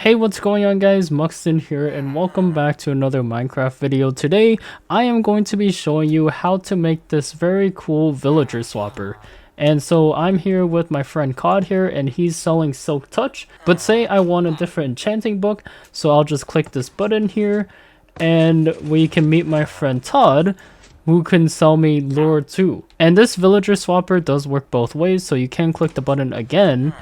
Hey, what's going on guys? Mukstin here and welcome back to another Minecraft video. Today, I am going to be showing you how to make this very cool villager swapper. And so I'm here with my friend Cod here and he's selling Silk Touch. But say I want a different enchanting book, so I'll just click this button here and we can meet my friend Todd, who can sell me Lure 2. And this villager swapper does work both ways, so you can click the button again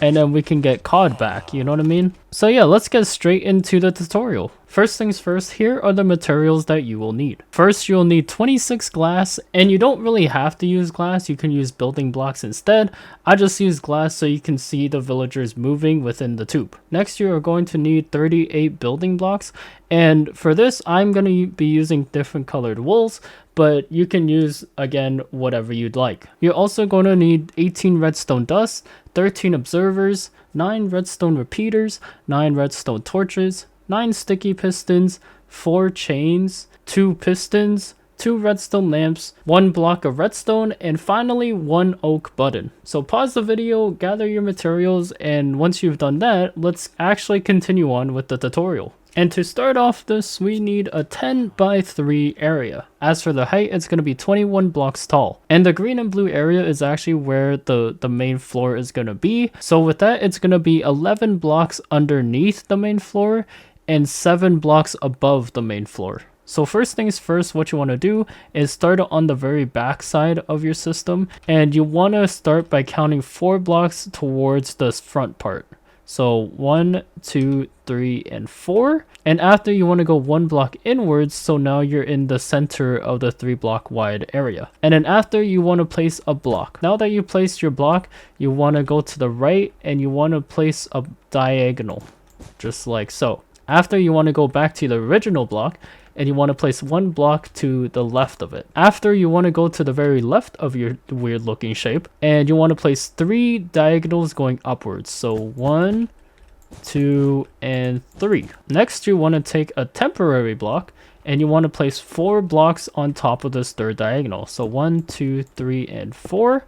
and then we can get Cod back, you know what I mean? So yeah, let's get straight into the tutorial. First things first, here are the materials that you will need. First, you'll need 26 glass, and you don't really have to use glass, you can use building blocks instead. I just use glass so you can see the villagers moving within the tube. Next, you are going to need 38 building blocks, and for this, I'm going to be using different colored wools, but you can use, again, whatever you'd like. You're also going to need 18 redstone dust, 13 observers, 9 redstone repeaters, 9 redstone torches, 9 sticky pistons, 4 chains, 2 pistons, 2 redstone lamps, 1 block of redstone, and finally 1 oak button. So pause the video, gather your materials, and once you've done that, let's actually continue on with the tutorial. And to start off this, we need a 10 by 3 area. As for the height, it's going to be 21 blocks tall. And the green and blue area is actually where the main floor is going to be. So with that, it's going to be 11 blocks underneath the main floor and 7 blocks above the main floor. So first things first, what you want to do is start on the very back side of your system. And you want to start by counting 4 blocks towards the front part. So 1, 2, 3, and 4. And after, you want to go 1 block inwards, so now you're in the center of the 3 block wide area. And then after, you want to place a block. Now that you placed your block, you want to go to the right and you want to place a diagonal, just like so. After, you want to go back to the original block and you want to place 1 block to the left of it. After, you want to go to the very left of your weird looking shape and you want to place 3 diagonals going upwards. So 1, 2, and 3. Next, you want to take a temporary block and you want to place 4 blocks on top of this third diagonal. So 1, 2, 3, and 4.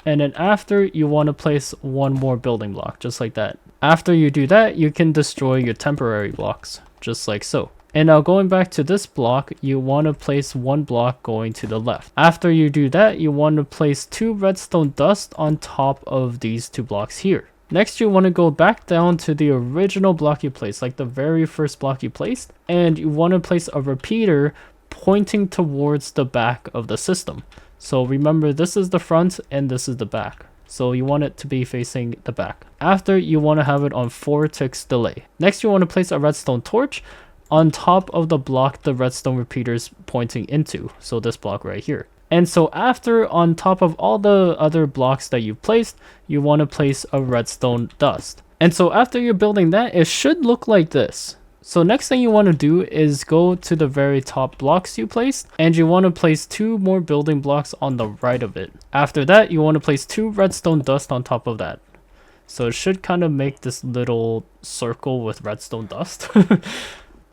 And then after, you want to place 1 more building block, just like that. After you do that, you can destroy your temporary blocks, just like so. And now going back to this block, you want to place 1 block going to the left. After you do that, you want to place 2 redstone dust on top of these 2 blocks here. Next, you want to go back down to the original block you placed, like the very first block you placed. And you want to place a repeater pointing towards the back of the system. So remember, this is the front and this is the back. So you want it to be facing the back. After, you want to have it on 4 ticks delay. Next, you want to place a redstone torch on top of the block the redstone repeaters pointing into, so this block right here. And so after, on top of all the other blocks that you placed, you want to place a redstone dust. And so after you're building that, it should look like this. So next thing you want to do is go to the very top blocks you placed, and you want to place 2 more building blocks on the right of it. After that, you want to place 2 redstone dust on top of that. So it should kind of make this little circle with redstone dust.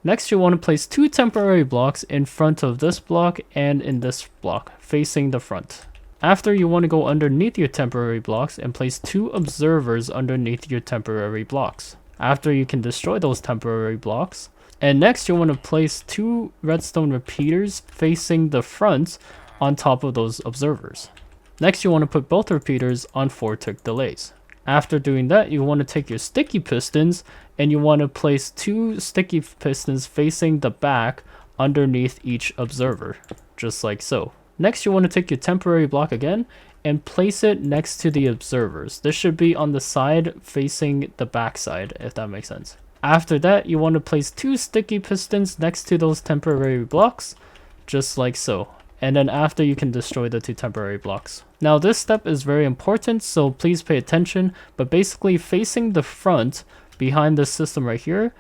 Next, you want to place 2 temporary blocks in front of this block and in this block, facing the front. After, you want to go underneath your temporary blocks and place 2 observers underneath your temporary blocks. After, you can destroy those temporary blocks. And next, you want to place 2 redstone repeaters facing the front on top of those observers. Next, you want to put both repeaters on 4 tick delays. After doing that, you want to take your sticky pistons and you want to place 2 sticky pistons facing the back underneath each observer, just like so. Next, you want to take your temporary block again and place it next to the observers. This should be on the side facing the back side, if that makes sense. After that, you want to place 2 sticky pistons next to those temporary blocks, just like so. And then after, you can destroy the 2 temporary blocks. Now this step is very important, so please pay attention. But basically, facing the front, behind this system right here,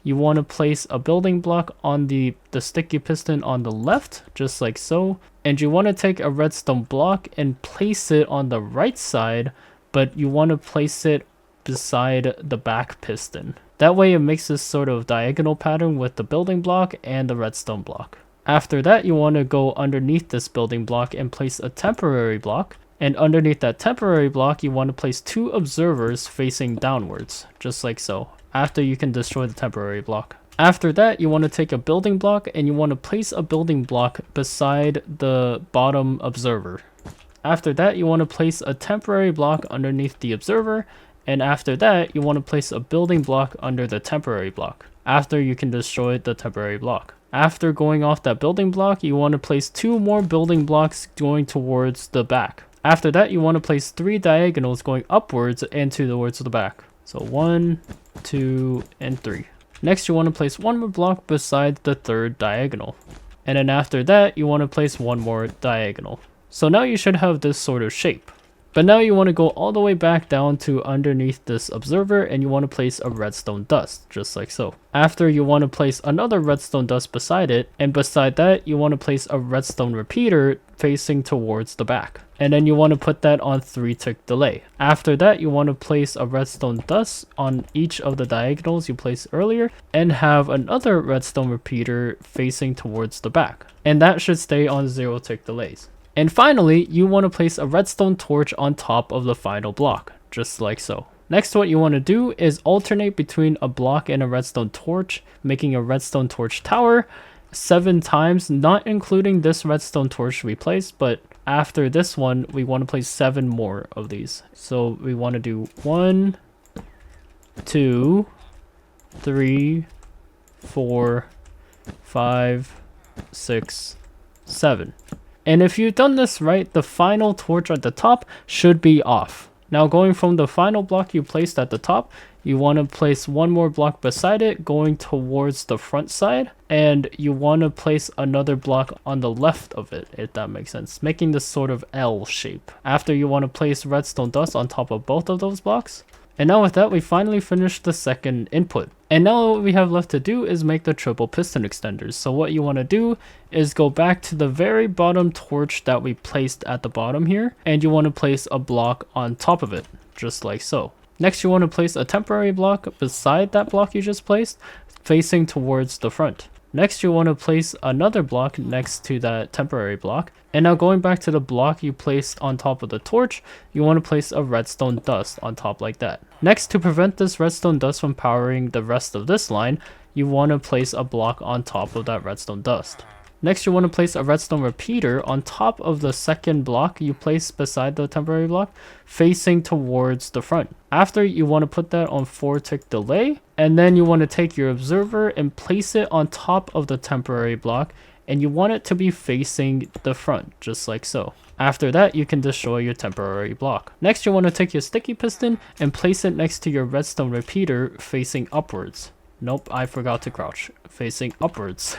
you want to place a building block on the sticky piston on the left, just like so. And you want to take a redstone block and place it on the right side, but you want to place it beside the back piston. That way it makes this sort of diagonal pattern with the building block and the redstone block. After that, you want to go underneath this building block and place a temporary block. And underneath that temporary block, you want to place 2 observers facing downwards, just like so. After, you can destroy the temporary block. After that, you want to take a building block and you want to place a building block beside the bottom observer. After that, you want to place a temporary block underneath the observer, and after that, you want to place a building block under the temporary block. After, you can destroy the temporary block. After going off that building block, you want to place 2 more building blocks going towards the back. After that, you want to place 3 diagonals going upwards and towards the back. So 1, 2, and 3. Next, you want to place 1 more block beside the 3rd diagonal. And then after that, you want to place 1 more diagonal. So now you should have this sort of shape. But now you want to go all the way back down to underneath this observer and you want to place a redstone dust, just like so. After, you want to place another redstone dust beside it, and beside that, you want to place a redstone repeater facing towards the back. And then you want to put that on 3-tick delay. After that, you want to place a redstone dust on each of the diagonals you placed earlier and have another redstone repeater facing towards the back. And that should stay on 0-tick delays. And finally, you want to place a redstone torch on top of the final block, just like so. Next, what you want to do is alternate between a block and a redstone torch, making a redstone torch tower 7 times, not including this redstone torch we placed, but after this one, we want to place 7 more of these. So we want to do 1, 2, 3, 4, 5, 6, 7. And if you've done this right, the final torch at the top should be off. Now, going from the final block you placed at the top, you want to place 1 more block beside it going towards the front side, and you want to place another block on the left of it, if that makes sense, making this sort of L shape. After, you want to place redstone dust on top of both of those blocks. And now with that, we finally finished the second input. And now what we have left to do is make the triple piston extenders. So what you want to do is go back to the very bottom torch that we placed at the bottom here, and you want to place a block on top of it, just like so. Next, you want to place a temporary block beside that block you just placed, facing towards the front. Next, you want to place another block next to that temporary block. And now going back to the block you placed on top of the torch, you want to place a redstone dust on top like that. Next, to prevent this redstone dust from powering the rest of this line, you want to place a block on top of that redstone dust. Next, you want to place a redstone repeater on top of the second block you placed beside the temporary block, facing towards the front. After, you want to put that on 4-tick delay, and then you want to take your observer and place it on top of the temporary block, and you want it to be facing the front, just like so. After that, you can destroy your temporary block. Next, you want to take your sticky piston and place it next to your redstone repeater facing upwards. Nope, I forgot to crouch. Facing upwards.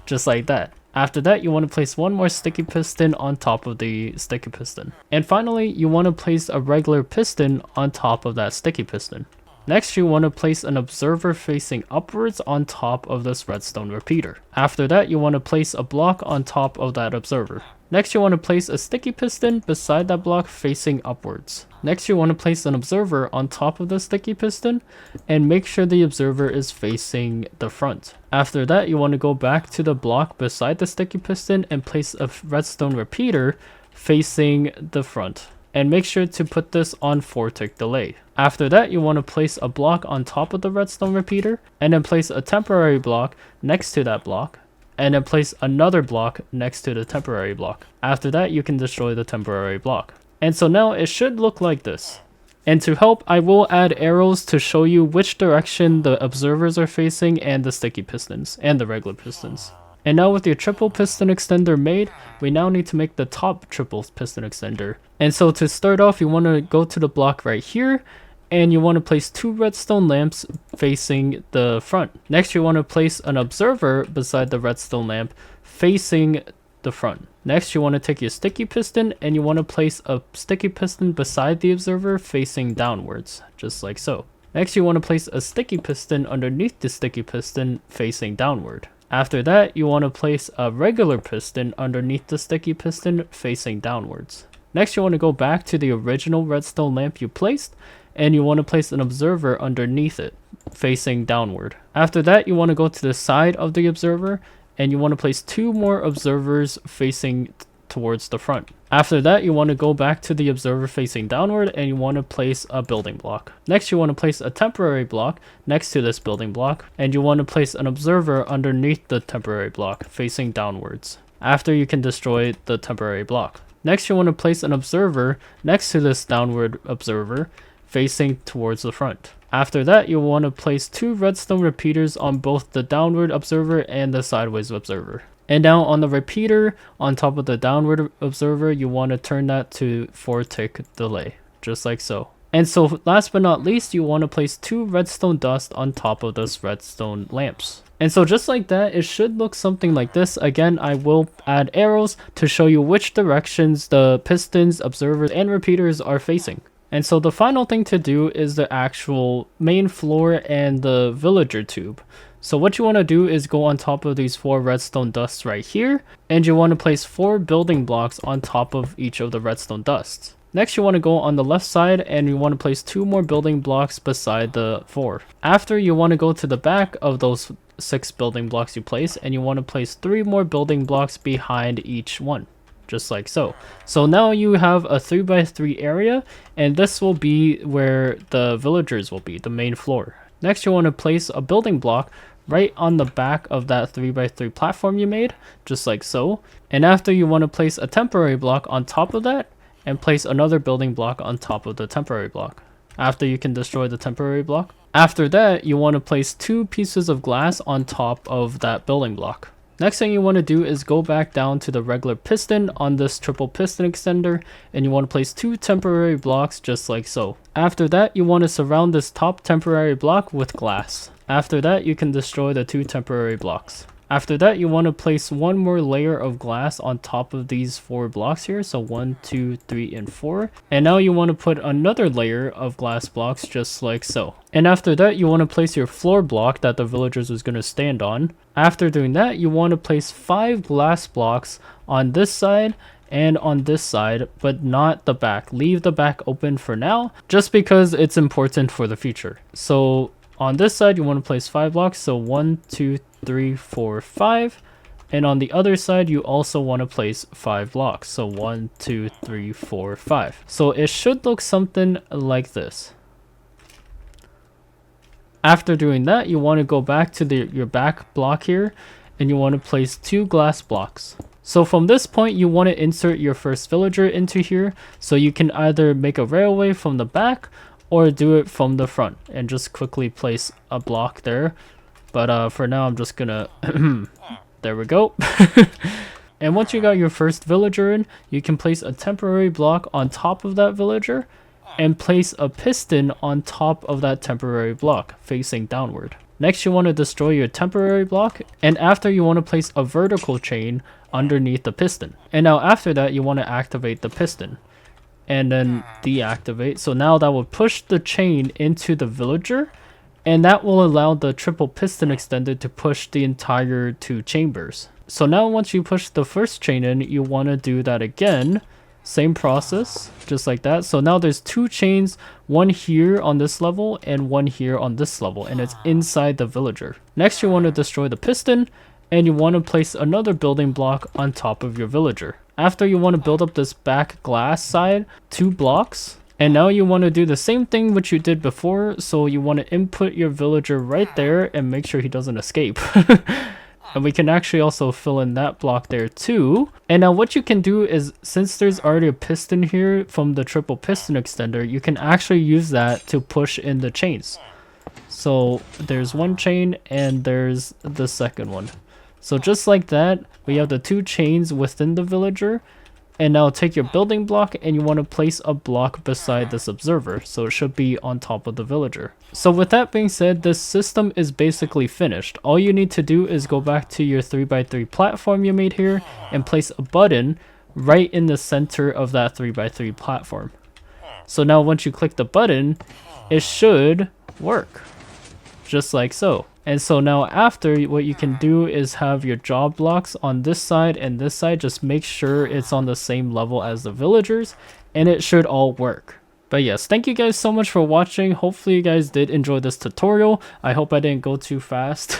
Just like that. After that, you want to place 1 more sticky piston on top of the sticky piston. And finally, you want to place a regular piston on top of that sticky piston. Next, you want to place an observer facing upwards on top of this redstone repeater. After that, you want to place a block on top of that observer. Next, you want to place a sticky piston beside that block facing upwards. Next, you want to place an observer on top of the sticky piston and make sure the observer is facing the front. After that, you want to go back to the block beside the sticky piston and place a redstone repeater facing the front. And make sure to put this on 4-tick delay. After that, you want to place a block on top of the redstone repeater and then place a temporary block next to that block, and then place another block next to the temporary block. After that, you can destroy the temporary block. And so now it should look like this. And to help, I will add arrows to show you which direction the observers are facing and the sticky pistons and the regular pistons. And now with your triple piston extender made, we now need to make the top triple piston extender. And so to start off, you want to go to the block right here, and you want to place 2 redstone lamps facing the front. Next, you want to place an observer beside the redstone lamp facing the front. Next, you want to take your sticky piston and you want to place a sticky piston beside the observer facing downwards, just like so. Next, you want to place a sticky piston underneath the sticky piston facing downward. After that, you want to place a regular piston underneath the sticky piston facing downwards. Next, you want to go back to the original redstone lamp you placed, and you want to place an observer underneath it, facing downward. After that, you want to go to the side of the observer, and you want to place 2 more observers facing towards the front. After that, you want to go back to the observer facing downward and you want to place a building block. Next, you want to place a temporary block next to this building block, and you want to place an observer underneath the temporary block facing downwards. After, you can destroy the temporary block. Next, you want to place an observer next to this downward observer facing towards the front. After that, you want to place 2 redstone repeaters on both the downward observer and the sideways observer. And now on the repeater on top of the downward observer, you want to turn that to 4-tick delay, just like so. And so last but not least, you want to place 2 redstone dust on top of those redstone lamps. And so just like that, it should look something like this. Again, I will add arrows to show you which directions the pistons, observers, and repeaters are facing. And so the final thing to do is the actual main floor and the villager tube. So what you want to do is go on top of these 4 redstone dusts right here, and you want to place 4 building blocks on top of each of the redstone dusts. Next, you want to go on the left side and you want to place 2 more building blocks beside the 4. After, you want to go to the back of those 6 building blocks you place, and you want to place 3 more building blocks behind each one, just like so. So now you have a 3x3 area, and this will be where the villagers will be, the main floor. Next, you want to place a building block right on the back of that 3x3 platform you made, just like so. And after, you want to place a temporary block on top of that, and place another building block on top of the temporary block. After, you can destroy the temporary block. After that, you want to place 2 pieces of glass on top of that building block. Next thing you want to do is go back down to the regular piston on this triple piston extender, and you want to place 2 temporary blocks just like so. After that, you want to surround this top temporary block with glass. After that, you can destroy the 2 temporary blocks. After that, you want to place 1 more layer of glass on top of these 4 blocks here. So 1, 2, 3, and 4. And now you want to put another layer of glass blocks just like so. And after that, you want to place your floor block that the villagers is going to stand on. After doing that, you want to place 5 glass blocks on this side and on this side, but not the back. Leave the back open for now, just because it's important for the future. So on this side, you want to place 5 blocks. So 1, 2, 3, 4, 5. And on the other side, you also want to place 5 blocks. So 1, 2, 3, 4, 5. So it should look something like this. After doing that, you want to go back to your back block here, and you want to place 2 glass blocks. So from this point, you want to insert your first villager into here. So you can either make a railway from the back or do it from the front, and just quickly place a block there. But for now, I'm just gonna there we go. And once you got your first villager in, you can place a temporary block on top of that villager and place a piston on top of that temporary block facing downward. Next, you want to destroy your temporary block, and after, you want to place a vertical chain underneath the piston. And now after that, you want to activate the piston and then deactivate. So now that will push the chain into the villager, and that will allow the triple piston extender to push the entire 2 chambers. So now once you push the first chain in, you want to do that again. Same process, just like that. So now there's 2 chains, one here on this level and one here on this level, and it's inside the villager. Next, you want to destroy the piston, and you want to place another building block on top of your villager. After, you want to build up this back glass side, 2 blocks. And now you want to do the same thing which you did before. So you want to input your villager right there and make sure he doesn't escape. And we can actually also fill in that block there too. And now what you can do is, since there's already a piston here from the triple piston extender, you can actually use that to push in the chains. So there's 1 chain and there's the second one. So just like that, we have the 2 chains within the villager. And now take your building block and you want to place a block beside this observer, so it should be on top of the villager. So with that being said, this system is basically finished. All you need to do is go back to your 3x3 platform you made here and place a button right in the center of that 3x3 platform. So now once you click the button, it should work, just like so. And so now after, what you can do is have your job blocks on this side and this side. Just make sure it's on the same level as the villagers, and it should all work. But yes, thank you guys so much for watching. Hopefully you guys did enjoy this tutorial. I hope I didn't go too fast.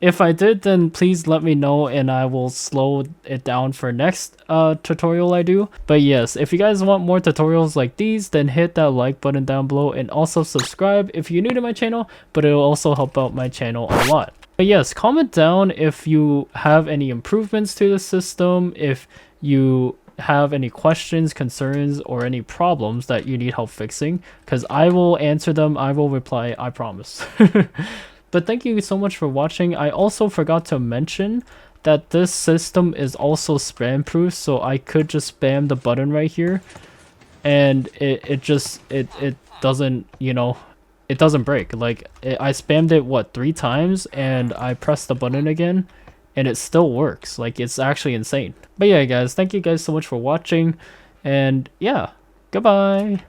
If I did, then please let me know and I will slow it down for next tutorial I do. But yes, if you guys want more tutorials like these, then hit that like button down below and also subscribe if you're new to my channel, but it will also help out my channel a lot. But yes, comment down if you have any improvements to the system, if you have any questions, concerns, or any problems that you need help fixing, because I will answer them. I will reply, I promise. But thank you so much for watching. I also forgot to mention that this system is also spam proof, so I could just spam the button right here and it doesn't, you know, it doesn't break. Like I spammed it what 3 times and I pressed the button again and it still works. Like, it's actually insane. But yeah guys, thank you guys so much for watching, and yeah, goodbye.